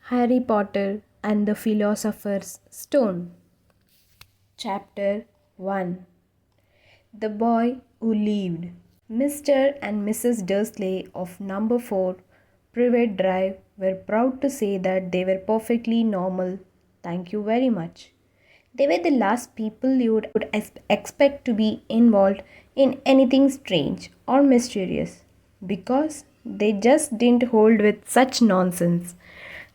Harry Potter and the Philosopher's Stone. Chapter 1. The Boy Who Lived. Mr. and Mrs. Dursley of number 4 Privet Drive were proud to say that they were perfectly normal. Thank you very much. They were the last people you would expect to be involved in anything strange or mysterious because they just didn't hold with such nonsense.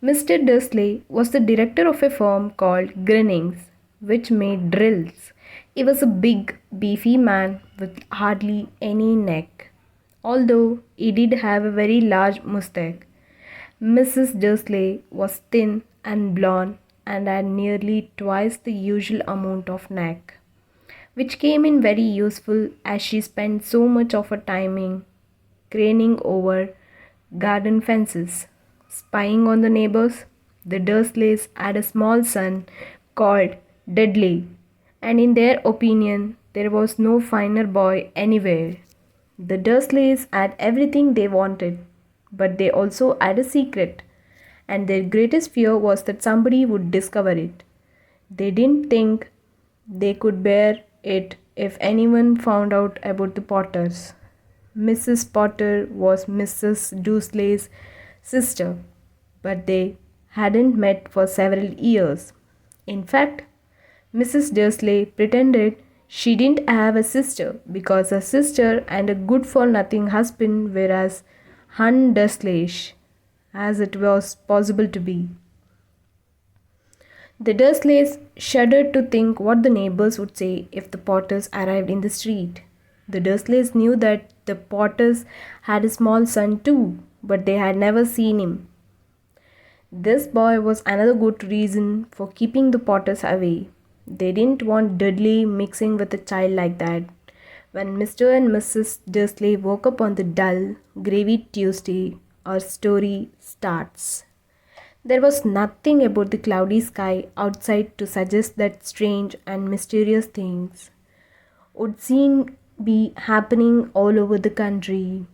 Mr. Dursley was the director of a firm called Grinnings, which made drills. He was a big, beefy man with hardly any neck, although he did have a very large mustache. Mrs. Dursley was thin and blonde and had nearly twice the usual amount of neck, which came in very useful as she spent so much of her time craning over garden fences, spying on the neighbors. The Dursleys had a small son called Dudley, and in their opinion, there was no finer boy anywhere. The Dursleys had everything they wanted, but they also had a secret, and their greatest fear was that somebody would discover it. They didn't think they could bear it if anyone found out about the Potters. Mrs. Potter was Mrs. Dursley's sister, but they hadn't met for several years. In fact, Mrs. Dursley pretended she didn't have a sister because her sister and a good for nothing husband were as undurslayish as it was possible to be. The Dursleys shuddered to think what the neighbors would say if the Potters arrived in the street. The Dursleys knew that the Potters had a small son too, but they had never seen him. This boy was another good reason for keeping the Potters away. They didn't want Dudley mixing with a child like that. When Mr. and Mrs. Dursley woke up on the dull, gravy Tuesday, our story starts. There was nothing about the cloudy sky outside to suggest that strange and mysterious things would seem be happening all over the country.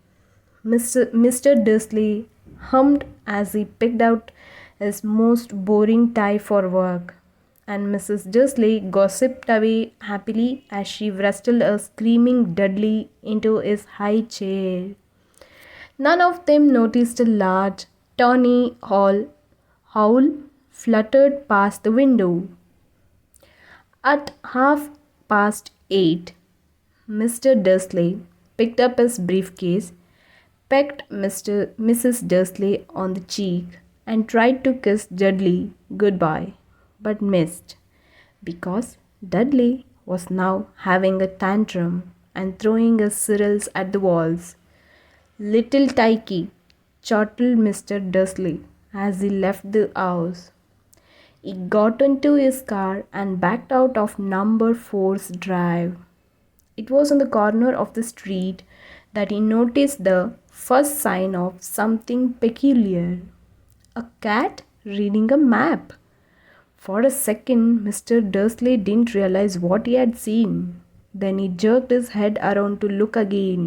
Mr. Dursley hummed as he picked out his most boring tie for work, and Mrs. Dursley gossiped away happily as she wrestled a screaming Dudley into his high chair. None of them noticed a large, tawny owl fluttered past the window. At 8:30, Mr. Dursley picked up his briefcase, pecked Mrs. Dursley on the cheek, and tried to kiss Dudley goodbye, but missed, because Dudley was now having a tantrum and throwing his cereals at the walls. "Little Tyke," chortled Mr. Dursley as he left the house. He got into his car and backed out of number 4's drive. It was on the corner of the street that he noticed the first sign of something peculiar. A cat reading a map. For a second, Mr. Dursley didn't realize what he had seen. Then he jerked his head around to look again.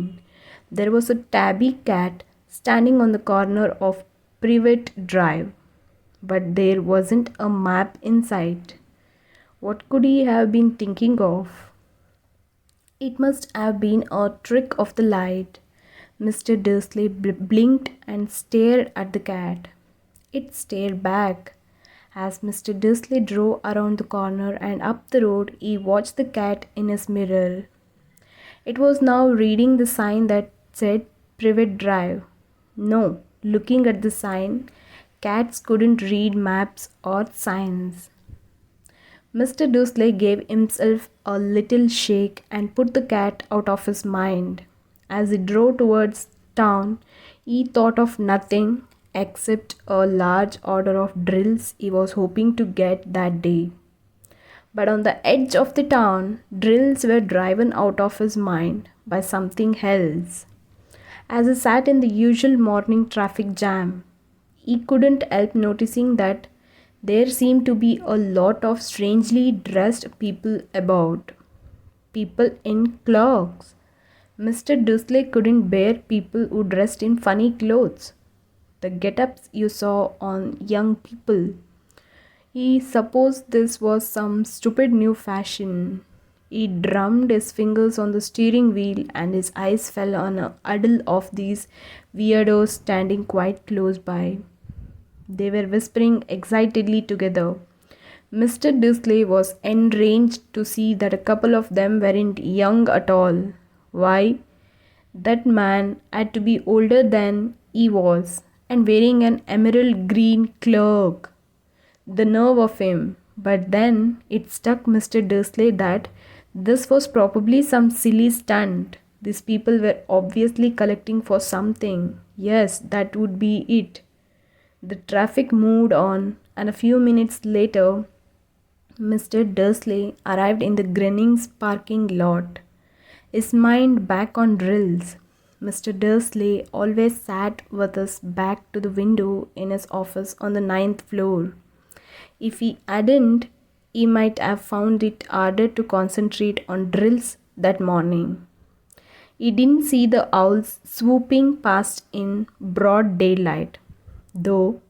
There was a tabby cat standing on the corner of Privet Drive, but there wasn't a map in sight. What could he have been thinking of? It must have been a trick of the light. Mr. Dursley blinked and stared at the cat. It stared back. As Mr. Dursley drove around the corner and up the road, he watched the cat in his mirror. It was now reading the sign that said Privet Drive. No, looking at the sign, cats couldn't read maps or signs. Mr. Dursley gave himself a little shake and put the cat out of his mind. As he drove towards town, he thought of nothing except a large order of drills he was hoping to get that day. But on the edge of the town, drills were driven out of his mind by something else. As he sat in the usual morning traffic jam, he couldn't help noticing that there seemed to be a lot of strangely dressed people about. People in cloaks. Mr. Dursley couldn't bear people who dressed in funny clothes. the get-ups you saw on young people. He supposed this was some stupid new fashion. He drummed his fingers on the steering wheel and his eyes fell on a huddle of these weirdos standing quite close by. They were whispering excitedly together. Mr. Disley was enraged to see that a couple of them weren't young at all. Why? That man had to be older than he was and wearing an emerald green cloak. The nerve of him! But then it struck Mr. Dursley that this was probably some silly stunt. These people were obviously collecting for something. Yes, that would be it. The traffic moved on, and a few minutes later, Mr. Dursley arrived in the Grennings parking lot, his mind back on drills. Mr. Dursley always sat with his back to the window in his office on the ninth floor. If he hadn't, he might have found it harder to concentrate on drills that morning. He didn't see the owls swooping past in broad daylight, though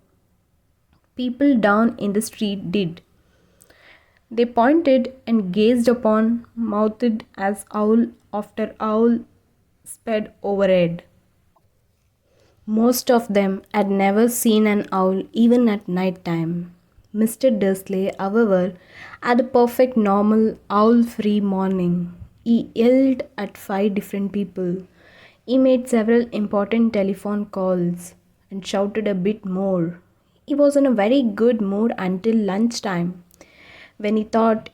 people down in the street did. They pointed and gazed upon, mouthed as owl after owl sped overhead. Most of them had never seen an owl even at night time. Mr. Dursley, however, had a perfect normal owl-free morning. He yelled at 5 different people. He made several important telephone calls and shouted a bit more. He was in a very good mood until lunchtime, when he thought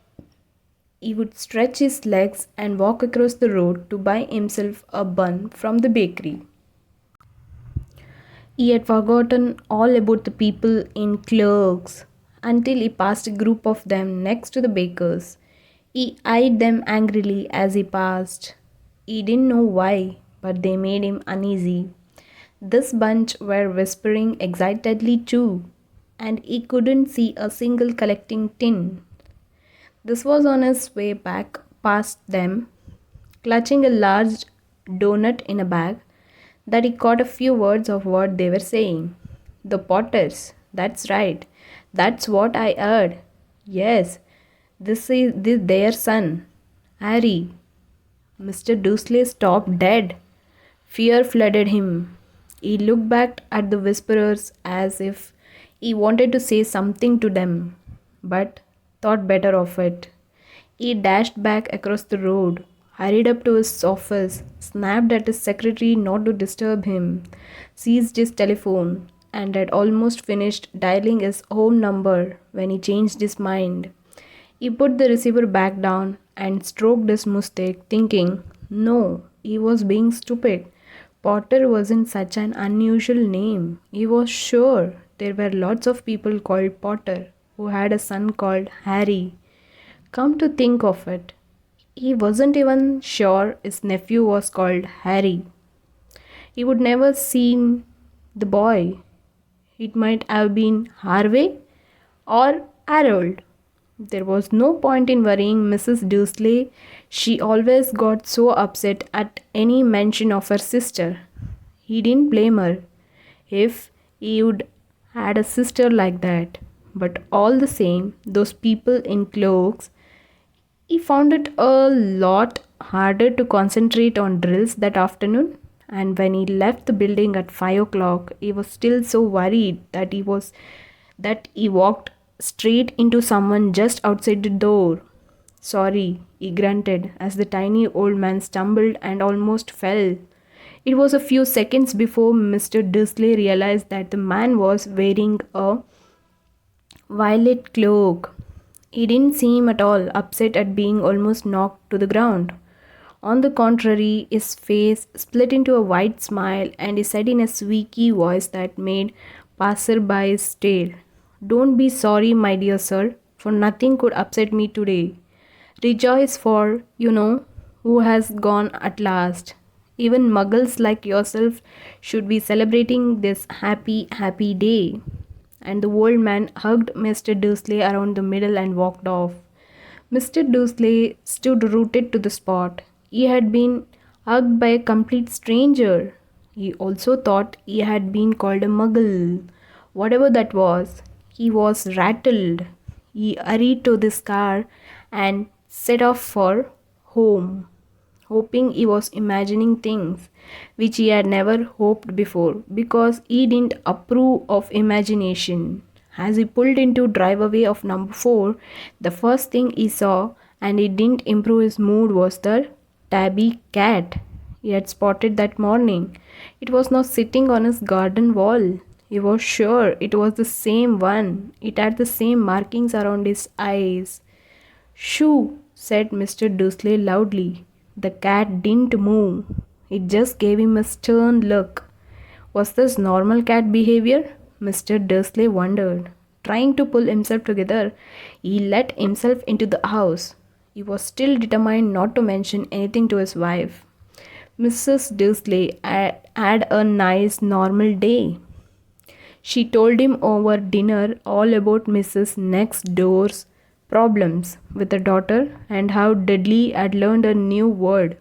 he would stretch his legs and walk across the road to buy himself a bun from the bakery. He had forgotten all about the people in clerks until he passed a group of them next to the baker's. He eyed them angrily as he passed. He didn't know why, but they made him uneasy. This bunch were whispering excitedly too, and he couldn't see a single collecting tin. This was on his way back past them, clutching a large doughnut in a bag, that he caught a few words of what they were saying. The Potters, that's right, that's what I heard. Yes, this their son, Harry. Mr. Dursley stopped dead. Fear flooded him. He looked back at the whisperers as if he wanted to say something to them, but thought better of it. He dashed back across the road, hurried up to his office, snapped at his secretary not to disturb him, seized his telephone, and had almost finished dialing his home number when he changed his mind. He put the receiver back down and stroked his mustache, thinking, no, he was being stupid. Potter wasn't such an unusual name. He was sure there were lots of people called Potter who had a son called Harry. Come to think of it, he wasn't even sure his nephew was called Harry. He would never seen the boy. It might have been Harvey or Harold. There was no point in worrying Mrs. Dursley. She always got so upset at any mention of her sister. He didn't blame her if he would had a sister like that. But all the same, those people in cloaks, he found it a lot harder to concentrate on drills that afternoon. And when he left the building at 5 o'clock, he was still so worried that he walked straight into someone just outside the door. Sorry, he grunted as the tiny old man stumbled and almost fell. It was a few seconds before Mr. Dursley realized that the man was wearing a violet cloak. He didn't seem at all upset at being almost knocked to the ground. On the contrary, his face split into a wide smile and he said in a squeaky voice that made passersby stare, don't be sorry, my dear sir, for nothing could upset me today. Rejoice for, who has gone at last. Even muggles like yourself should be celebrating this happy, happy day. And the old man hugged Mr. Dursley around the middle and walked off. Mr. Dursley stood rooted to the spot. He had been hugged by a complete stranger. He also thought he had been called a muggle. Whatever that was, he was rattled. He hurried to this car and set off for home, hoping he was imagining things which he had never hoped before because he didn't approve of imagination. As he pulled into driveway of number 4, the first thing he saw, and it didn't improve his mood, was the tabby cat he had spotted that morning. It was now sitting on his garden wall. He was sure it was the same one. It had the same markings around his eyes. Shoo, said Mr. Dursley loudly. The cat didn't move. It just gave him a stern look. Was this normal cat behavior? Mr. Dursley wondered. Trying to pull himself together, he let himself into the house. He was still determined not to mention anything to his wife. Mrs. Dursley had a nice normal day. She told him over dinner all about Mrs. Next Door's problems with the daughter and how Dudley had learned a new word.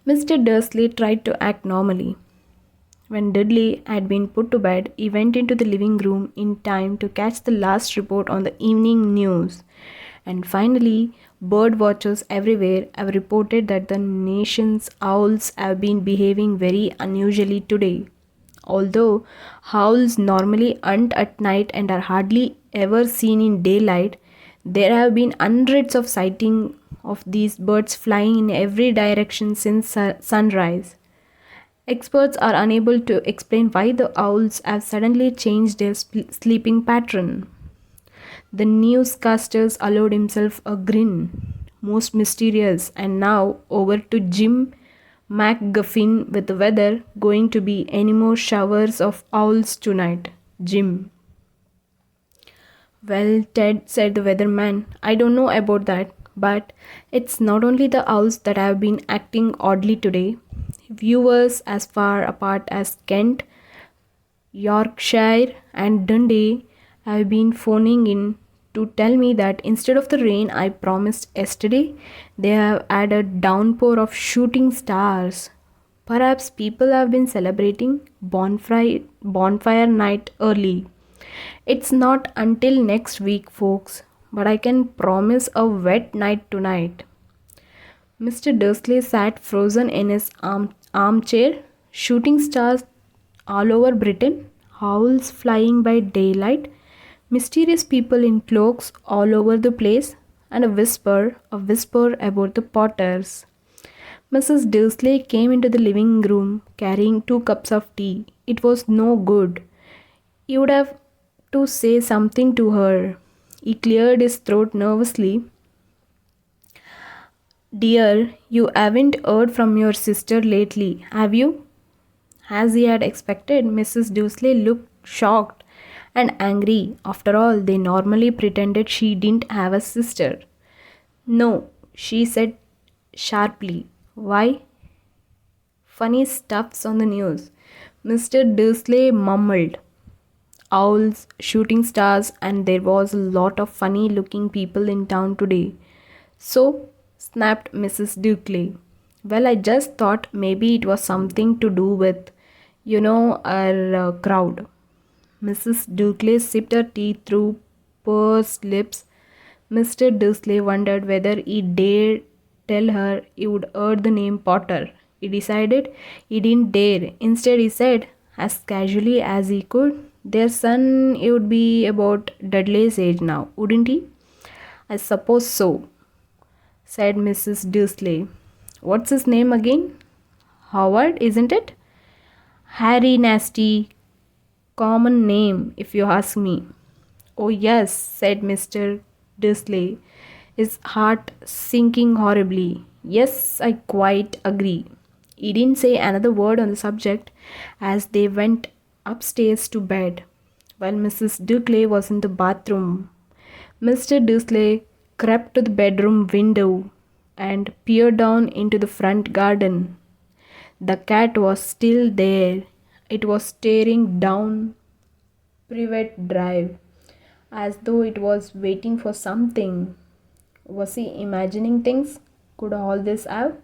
Mr. Dursley tried to act normally. When Dudley had been put to bed, he went into the living room in time to catch the last report on the evening news. And finally, bird watchers everywhere have reported that the nation's owls have been behaving very unusually today. Although owls normally hunt at night and are hardly ever seen in daylight, there have been hundreds of sightings of these birds flying in every direction since sunrise. Experts are unable to explain why the owls have suddenly changed their sleeping pattern. The newscasters allowed himself a grin, most mysterious, and now over to Jim McGuffin with the weather going to be any more showers of owls tonight. Jim. Well, Ted, said the weatherman, I don't know about that, but it's not only the owls that have been acting oddly today. Viewers as far apart as Kent, Yorkshire, and Dundee have been phoning in to tell me that instead of the rain I promised yesterday, they have had a downpour of shooting stars. Perhaps people have been celebrating bonfire night early. It's not until next week, folks, but I can promise a wet night tonight. Mr. Dursley sat frozen in his armchair. Shooting stars all over Britain, owls flying by daylight, mysterious people in cloaks all over the place, and a whisper about the Potters. Mrs. Dursley came into the living room carrying 2 cups of tea. It was no good. He would have to say something to her. He cleared his throat nervously. Dear, you haven't heard from your sister lately, have you? As he had expected, Mrs. Dursley looked shocked and angry. After all, they normally pretended she didn't have a sister. No, she said sharply. Why? Funny stuff's on the news. Mr. Dursley mumbled. Owls, shooting stars, and there was a lot of funny looking people in town today. So, snapped Mrs. Dursley. Well, I just thought maybe it was something to do with, our crowd. Mrs. Dursley sipped her tea through pursed lips. Mr. Dursley wondered whether he dared tell her he would heard the name Potter. He decided he didn't dare. Instead, he said, as casually as he could, their son he would be about Dudley's age now, wouldn't he? I suppose so, said Mrs. Dursley. What's his name again? Howard, isn't it? Harry Nasty. Common name, if you ask me. Oh, yes, said Mr. Dursley, his heart sinking horribly. Yes, I quite agree. He didn't say another word on the subject as they went upstairs to bed. While Mrs. Dursley was in the bathroom, Mr. Dursley crept to the bedroom window and peered down into the front garden. The cat was still there. It was staring down Privet Drive as though it was waiting for something. Was he imagining things? Could all this have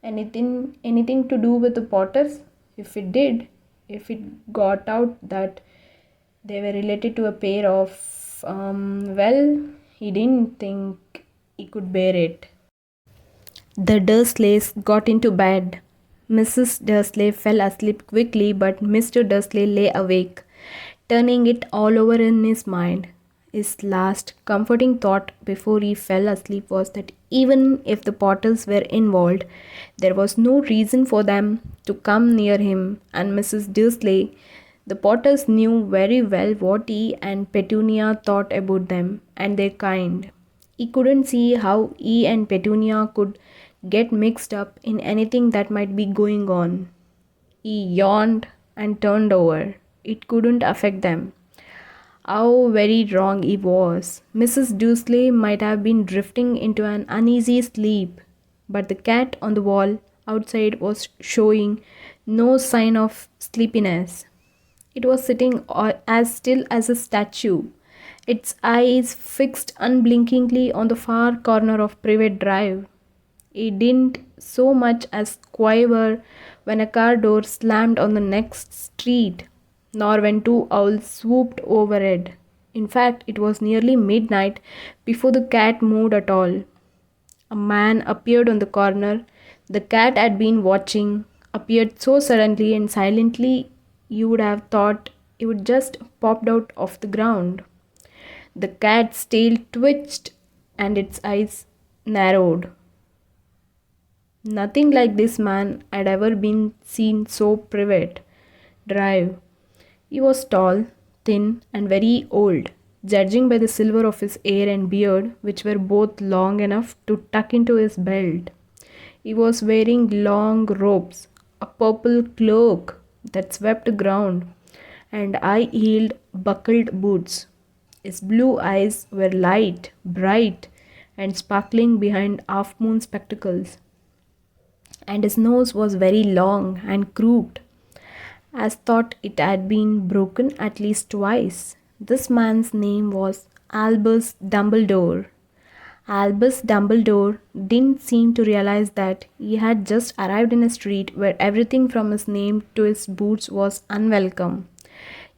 Anything to do with the Potters? If it did, if it got out that they were related to a pair of, well, he didn't think he could bear it. The Dursleys got into bed. Mrs. Dursley fell asleep quickly, but Mr. Dursley lay awake, turning it all over in his mind. His last comforting thought before he fell asleep was that even if the Potters were involved, there was no reason for them to come near him and Mrs. Dursley. The Potters knew very well what he and Petunia thought about them and their kind. He couldn't see how he and Petunia could get mixed up in anything that might be going on. He yawned and turned over. It couldn't affect them. How very wrong he was. Mrs. Dursley might have been drifting into an uneasy sleep, but the cat on the wall outside was showing no sign of sleepiness. It was sitting as still as a statue, its eyes fixed unblinkingly on the far corner of Privet Drive. It didn't so much as quiver when a car door slammed on the next street, nor when two owls swooped overhead. In fact, it was nearly midnight before the cat moved at all. A man appeared on the corner. The cat had been watching, appeared so suddenly and silently you would have thought it would just popped out of the ground. The cat's tail twitched and its eyes narrowed. Nothing like this man had ever been seen so Privet Drive. He was tall, thin, and very old, judging by the silver of his hair and beard, which were both long enough to tuck into his belt. He was wearing long robes, a purple cloak that swept the ground, and high-heeled buckled boots. His blue eyes were light, bright, and sparkling behind half-moon spectacles, and his nose was very long and crooked, as thought it had been broken at least twice. This man's name was Albus Dumbledore. Albus Dumbledore didn't seem to realize that he had just arrived in a street where everything from his name to his boots was unwelcome.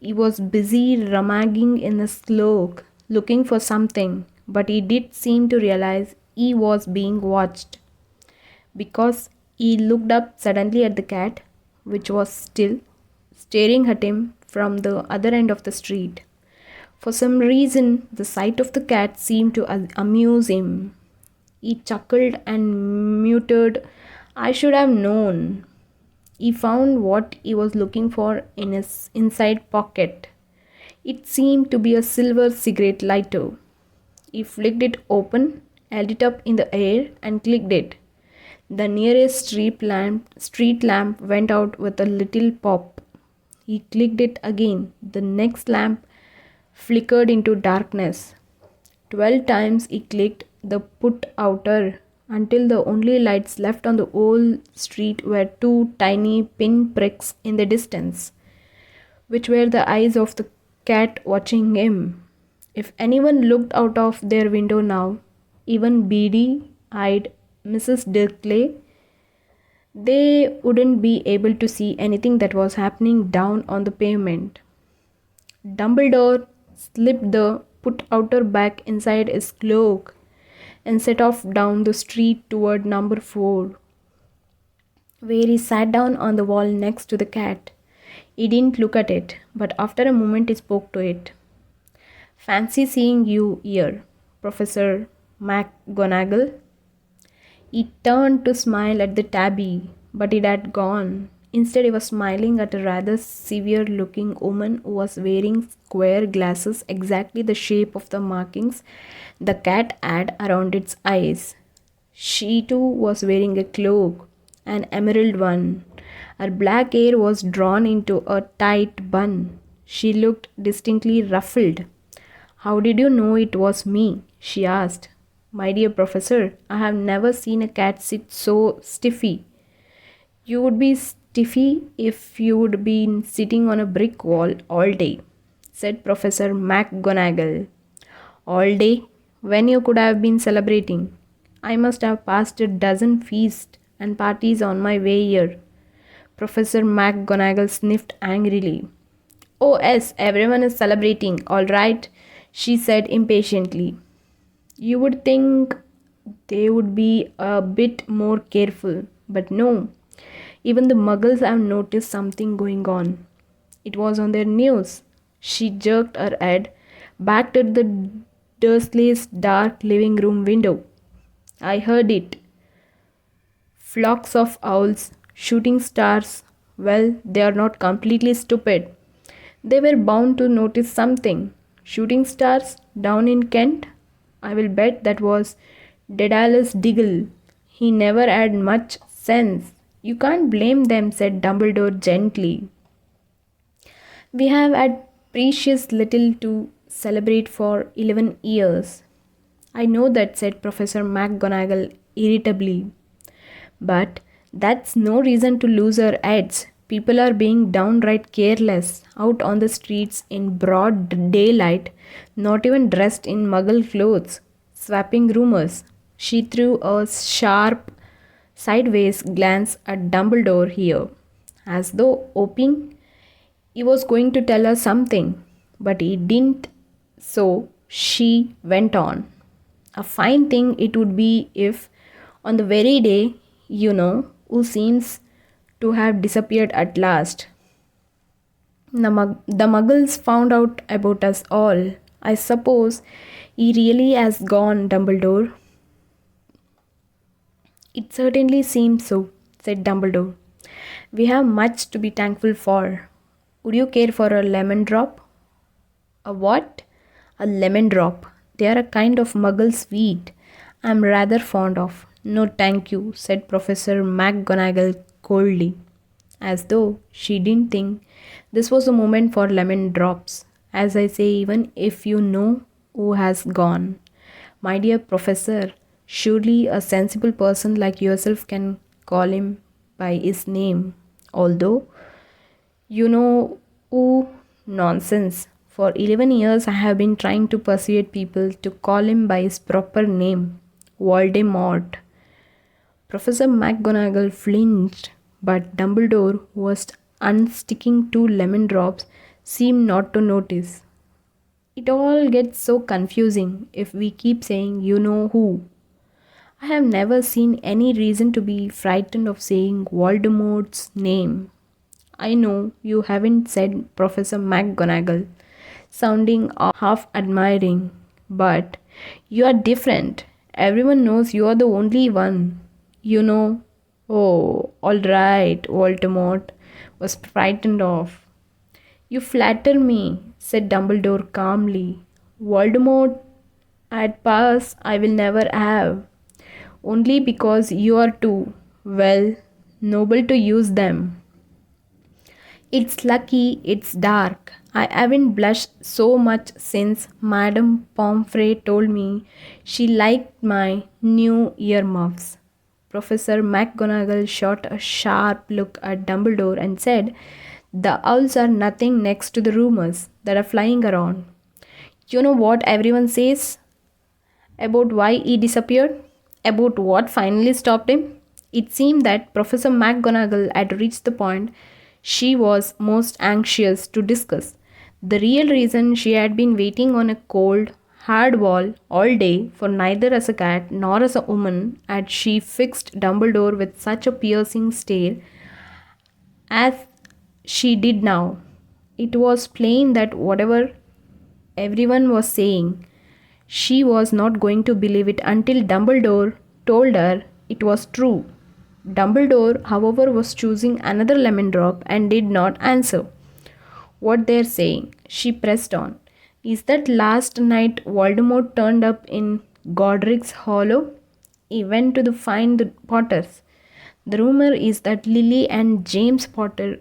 He was busy rummaging in his cloak, looking for something, but he did seem to realize he was being watched, because he looked up suddenly at the cat, which was still staring at him from the other end of the street. For some reason, the sight of the cat seemed to amuse him. He chuckled and muttered, "I should have known." He found what he was looking for in his inside pocket. It seemed to be a silver cigarette lighter. He flicked it open, held it up in the air, and clicked it. The nearest street lamp went out with a little pop. He clicked it again. The next lamp flickered into darkness. 12 times he clicked the put outer until the only lights left on the whole street were two tiny pin pricks in the distance, which were the eyes of the cat watching him. If anyone looked out of their window now, even beady-eyed Mrs. Dirkley, they wouldn't be able to see anything that was happening down on the pavement. Dumbledore slipped the put outer back inside his cloak and set off down the street toward number 4, where he sat down on the wall next to the cat. He didn't look at it, but after a moment he spoke to it. "Fancy seeing you here, Professor McGonagall." He turned to smile at the tabby, but it had gone. Instead, he was smiling at a rather severe-looking woman who was wearing square glasses exactly the shape of the markings the cat had around its eyes. She too was wearing a cloak, an emerald one. Her black hair was drawn into a tight bun. She looked distinctly ruffled. "How did you know it was me?" she asked. "My dear professor, I have never seen a cat sit so stiffy." "You would be stiffy if you would be sitting on a brick wall all day," said Professor McGonagall. "All day? When you could have been celebrating. I must have passed a dozen feasts and parties on my way here. Professor McGonagall sniffed angrily. Oh, yes, everyone is celebrating, all right, she said impatiently. You would think they would be a bit more careful, but no. Even the muggles have noticed something going on. It was on their news. She jerked her head back to the Dursley's dark living room window. I heard it. Flocks of owls, shooting stars. Well, they are not completely stupid. They were bound to notice something. Shooting stars down in Kent? I will bet that was Daedalus Diggle. He never had much sense. You can't blame them, said Dumbledore gently. We have had precious little to celebrate for 11 years. I know that, said Professor McGonagall irritably. But that's no reason to lose our heads. People are being downright careless out on the streets in broad daylight, not even dressed in muggle clothes, swapping rumors. She threw a sharp, sideways glance at Dumbledore here, as though hoping he was going to tell her something, but he didn't, so she went on. A fine thing it would be if, on the very day, who seems to have disappeared at last, the muggles found out about us all. I suppose he really has gone, Dumbledore. It certainly seems so, said Dumbledore. We have much to be thankful for. Would you care for a lemon drop? A what? A lemon drop. They are a kind of muggle sweet I'm rather fond of. No, thank you, said Professor McGonagall coldly, as though she didn't think this was a moment for lemon drops. As I say, even if you know who has gone. My dear Professor, surely a sensible person like yourself can call him by his name, although you know, oh, nonsense. For 11 years, I have been trying to persuade people to call him by his proper name, Voldemort. Professor McGonagall flinched, but Dumbledore, who was unsticking two lemon drops, seemed not to notice. It all gets so confusing if we keep saying, you know who. I have never seen any reason to be frightened of saying Voldemort's name. I know you haven't, said Professor McGonagall, sounding half admiring, but you are different. Everyone knows you are the only one. You know. Oh, all right, Voldemort was frightened of. You flatter me, said Dumbledore calmly. Voldemort at pass I will never have, only because you are too, well, noble to use them. It's lucky it's dark. I haven't blushed so much since Madame Pomfrey told me she liked my new earmuffs. Professor McGonagall shot a sharp look at Dumbledore and said, the owls are nothing next to the rumors that are flying around. You know what everyone says about why he disappeared? About what finally stopped him? It seemed that Professor McGonagall had reached the point she was most anxious to discuss. The real reason she had been waiting on a cold, hard wall all day, for neither as a cat nor as a woman had she fixed Dumbledore with such a piercing stare as she did now. It was plain that whatever everyone was saying, she was not going to believe it until Dumbledore told her it was true. Dumbledore, however, was choosing another lemon drop and did not answer what they're saying. She pressed on. Is that last night Voldemort turned up in Godric's Hollow? He went to find the Potters. The rumor is that Lily and James Potter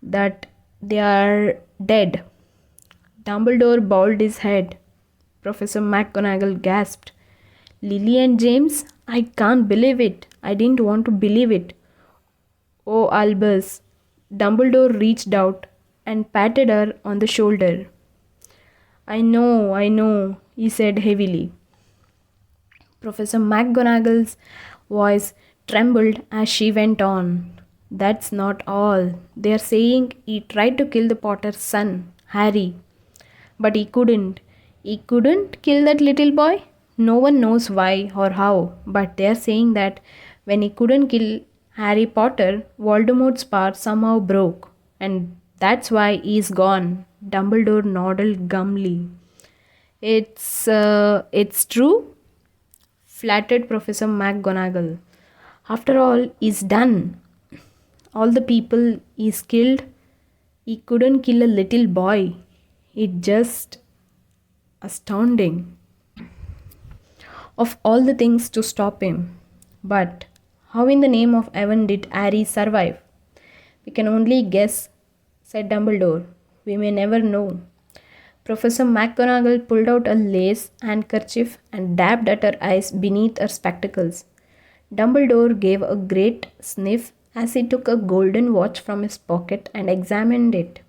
that they are dead. Dumbledore bowed his head. Professor McGonagall gasped. Lily and James? I can't believe it. I didn't want to believe it. Oh, Albus. Dumbledore reached out and patted her on the shoulder. I know, he said heavily. Professor McGonagall's voice trembled as she went on. That's not all. They're saying he tried to kill the potter's son, Harry. But he couldn't. He couldn't kill that little boy? No one knows why or how, but they're saying that when he couldn't kill Harry Potter, Voldemort's power somehow broke. And that's why he's gone. Dumbledore nodded glumly. It's true, flattered Professor McGonagall. After all is done, all the people he's killed, he couldn't kill a little boy. It just astounding. Of all the things to stop him. But how in the name of heaven did Harry survive? We can only guess, said Dumbledore. We may never know. Professor McGonagall pulled out a lace handkerchief and dabbed at her eyes beneath her spectacles. Dumbledore gave a great sniff as he took a golden watch from his pocket and examined it.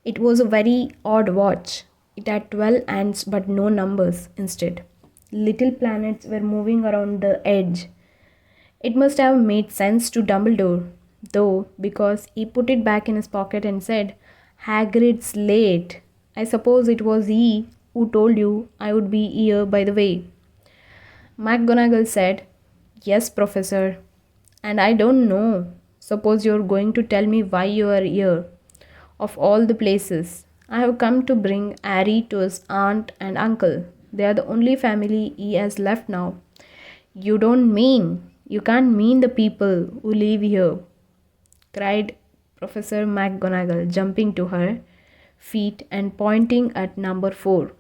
It was a very odd watch. It had 12 hands but no numbers instead. Little planets were moving around the edge. It must have made sense to Dumbledore, though, because he put it back in his pocket and said, Hagrid's late. I suppose it was he who told you I would be here by the way. McGonagall said, Yes, Professor. And I don't know. Suppose you're going to tell me why you are here. Of all the places, I have come to bring Harry to his aunt and uncle. They are the only family he has left now. You can't mean the people who live here, cried Professor McGonagall, jumping to her feet and pointing at number 4.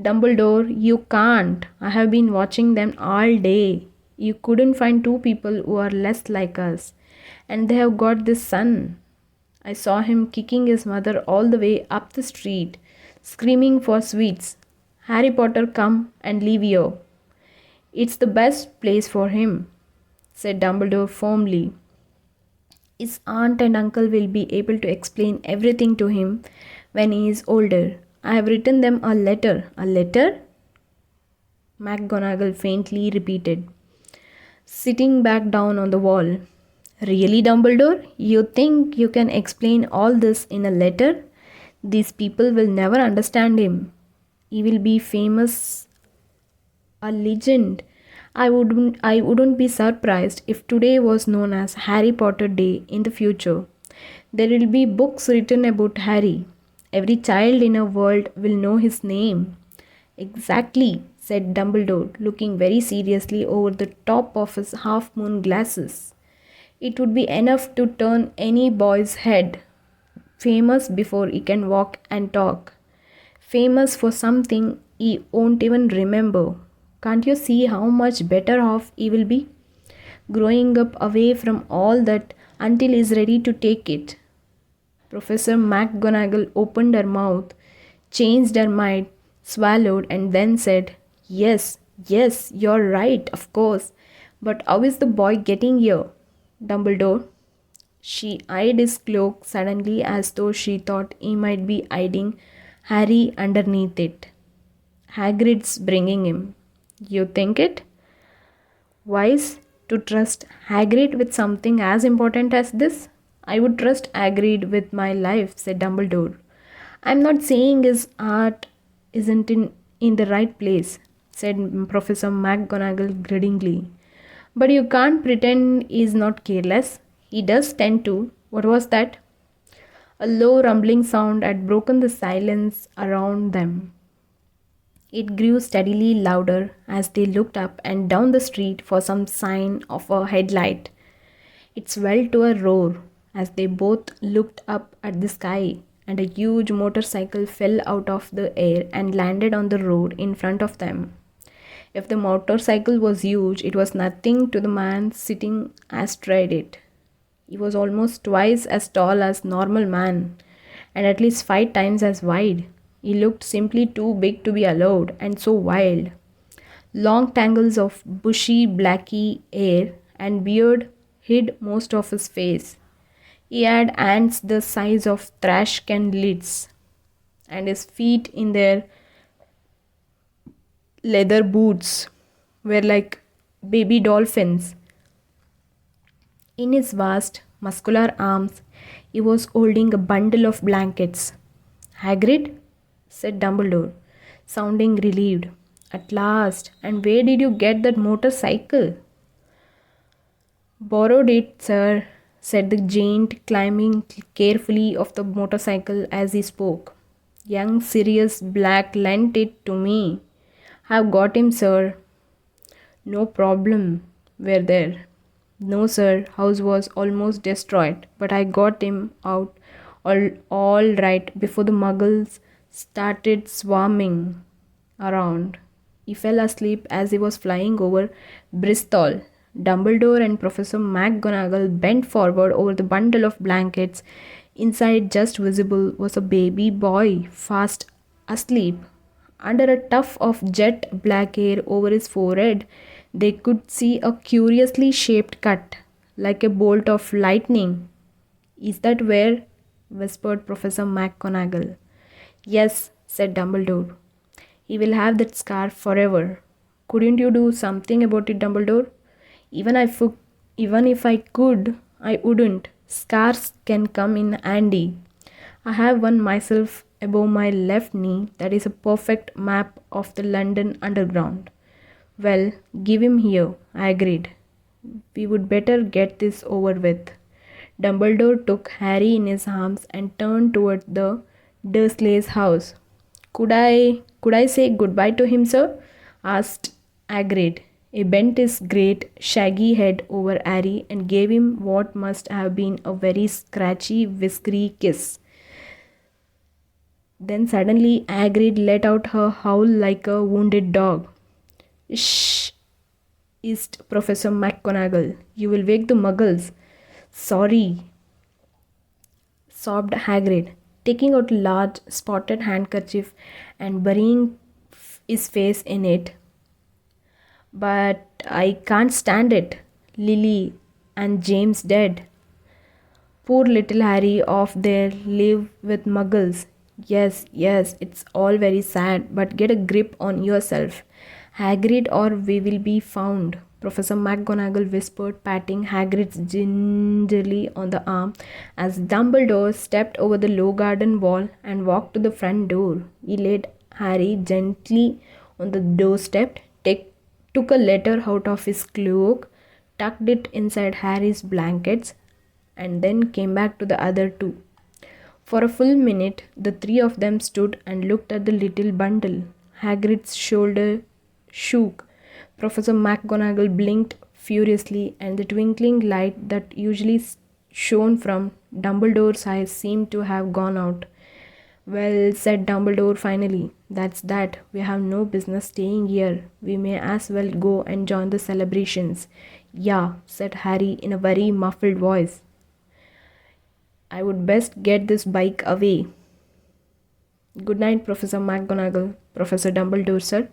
Dumbledore, you can't. I have been watching them all day. You couldn't find two people who are less like us. And they have got this son. I saw him kicking his mother all the way up the street, screaming for sweets. Harry Potter, come and leave here. It's the best place for him, said Dumbledore firmly. His aunt and uncle will be able to explain everything to him when he is older. I have written them a letter. A letter? McGonagall faintly repeated, sitting back down on the wall. Really, Dumbledore? You think you can explain all this in a letter? These people will never understand him. He will be famous, a legend. I wouldn't be surprised if today was known as Harry Potter Day in the future. There will be books written about Harry. Every child in our world will know his name. Exactly, said Dumbledore, looking very seriously over the top of his half-moon glasses. It would be enough to turn any boy's head. Famous before he can walk and talk. Famous for something he won't even remember. Can't you see how much better off he will be? Growing up away from all that until he's ready to take it. Professor McGonagall opened her mouth, changed her mind, swallowed, and then said, Yes, you're right, of course. But how is the boy getting here? Dumbledore. She eyed his cloak suddenly as though she thought he might be hiding Harry underneath it. Hagrid's bringing him. You think it wise to trust Hagrid with something as important as this? I would trust Hagrid with my life, said Dumbledore. I'm not saying his heart isn't in the right place, said Professor McGonagall grinning. But you can't pretend he's not careless. He does tend to. What was that? A low rumbling sound had broken the silence around them. It grew steadily louder as they looked up and down the street for some sign of a headlight. It swelled to a roar as they both looked up at the sky, and a huge motorcycle fell out of the air and landed on the road in front of them. If the motorcycle was huge, it was nothing to the man sitting astride it. He was almost twice as tall as normal man, and at least 5 times as wide. He looked simply too big to be allowed, and so wild. Long tangles of bushy blacky hair and beard hid most of his face. He had hands the size of trash can lids, and his feet in their leather boots were like baby dolphins. In his vast, muscular arms, he was holding a bundle of blankets. Hagrid, said Dumbledore, sounding relieved. At last, and where did you get that motorcycle? Borrowed it, sir, said the giant, climbing carefully off the motorcycle as he spoke. Young Sirius Black lent it to me. Have got him, sir. No problem. We're there. No, sir. House was almost destroyed, but I got him out all right before the muggles started swarming around. He fell asleep as he was flying over Bristol. Dumbledore and Professor McGonagall bent forward over the bundle of blankets. Inside, just visible, was a baby boy, fast asleep. Under a tuft of jet black hair over his forehead, they could see a curiously shaped cut, like a bolt of lightning. Is that where? Whispered Professor McGonagall. Yes, said Dumbledore. He will have that scar forever. Couldn't you do something about it, Dumbledore? Even even if I could, I wouldn't. Scars can come in handy. I have one myself above my left knee that is a perfect map of the London Underground. Well, give him here, I agreed. We would better get this over with. Dumbledore took Harry in his arms and turned toward the Dursleys' house. Could I say goodbye to him, sir? Asked Hagrid. He bent his great shaggy head over Harry and gave him what must have been a very scratchy, whiskery kiss. Then suddenly Hagrid let out a howl like a wounded dog. Shh! Hissed Professor McGonagall. You will wake the muggles. Sorry, sobbed Hagrid, taking out a large spotted handkerchief and burying his face in it. But I can't stand it. Lily and James dead. Poor little Harry off there live with muggles. Yes, it's all very sad, but get a grip on yourself. Hagrid or we will be found. Professor McGonagall whispered, patting Hagrid gingerly on the arm as Dumbledore stepped over the low garden wall and walked to the front door. He laid Harry gently on the doorstep, took a letter out of his cloak, tucked it inside Harry's blankets, and then came back to the other two. For a full minute, the three of them stood and looked at the little bundle. Hagrid's shoulder shook. Professor McGonagall blinked furiously, and the twinkling light that usually shone from Dumbledore's eyes seemed to have gone out. Well, said Dumbledore finally, that's that. We have no business staying here. We may as well go and join the celebrations. Yeah, said Harry in a very muffled voice. I would best get this bike away. Good night, Professor McGonagall, Professor Dumbledore said,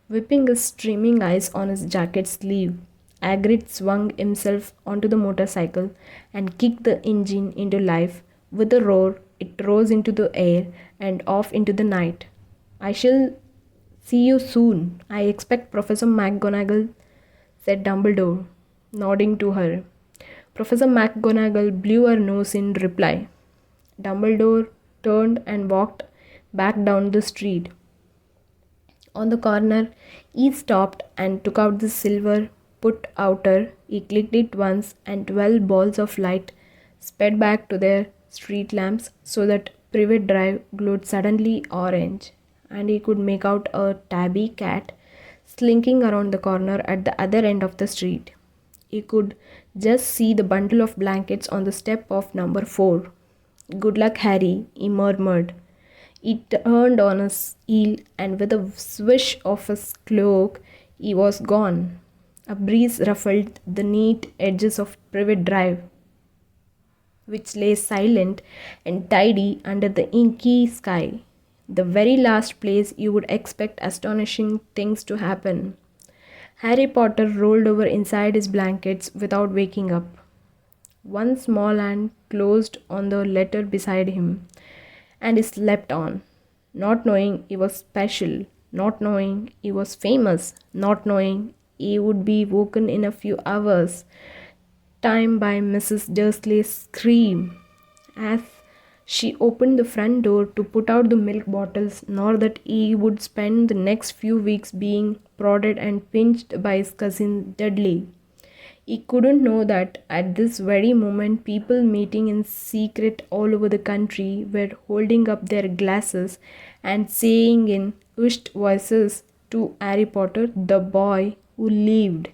whipping his streaming eyes on his jacket sleeve. Hagrid swung himself onto the motorcycle and kicked the engine into life. With a roar, it rose into the air and off into the night. I shall see you soon. I expect Professor McGonagall, said Dumbledore, nodding to her. Professor McGonagall blew her nose in reply. Dumbledore turned and walked back down the street. On the corner, he stopped and took out the silver put outer. He clicked it once, and 12 balls of light sped back to their street lamps so that Privet Drive glowed suddenly orange, and he could make out a tabby cat slinking around the corner at the other end of the street. He could just see the bundle of blankets on the step of number 4. Good luck, Harry, he murmured. He turned on his heel, and with a swish of his cloak, he was gone. A breeze ruffled the neat edges of Privet Drive, which lay silent and tidy under the inky sky, the very last place you would expect astonishing things to happen. Harry Potter rolled over inside his blankets without waking up. One small hand closed on the letter beside him, and he slept on, not knowing he was special, not knowing he was famous, not knowing he would be woken in a few hours' time by Mrs. Dursley's scream as she opened the front door to put out the milk bottles, nor that he would spend the next few weeks being prodded and pinched by his cousin Dudley. He couldn't know that at this very moment people meeting in secret all over the country were holding up their glasses and saying in hushed voices to Harry Potter, the boy who lived.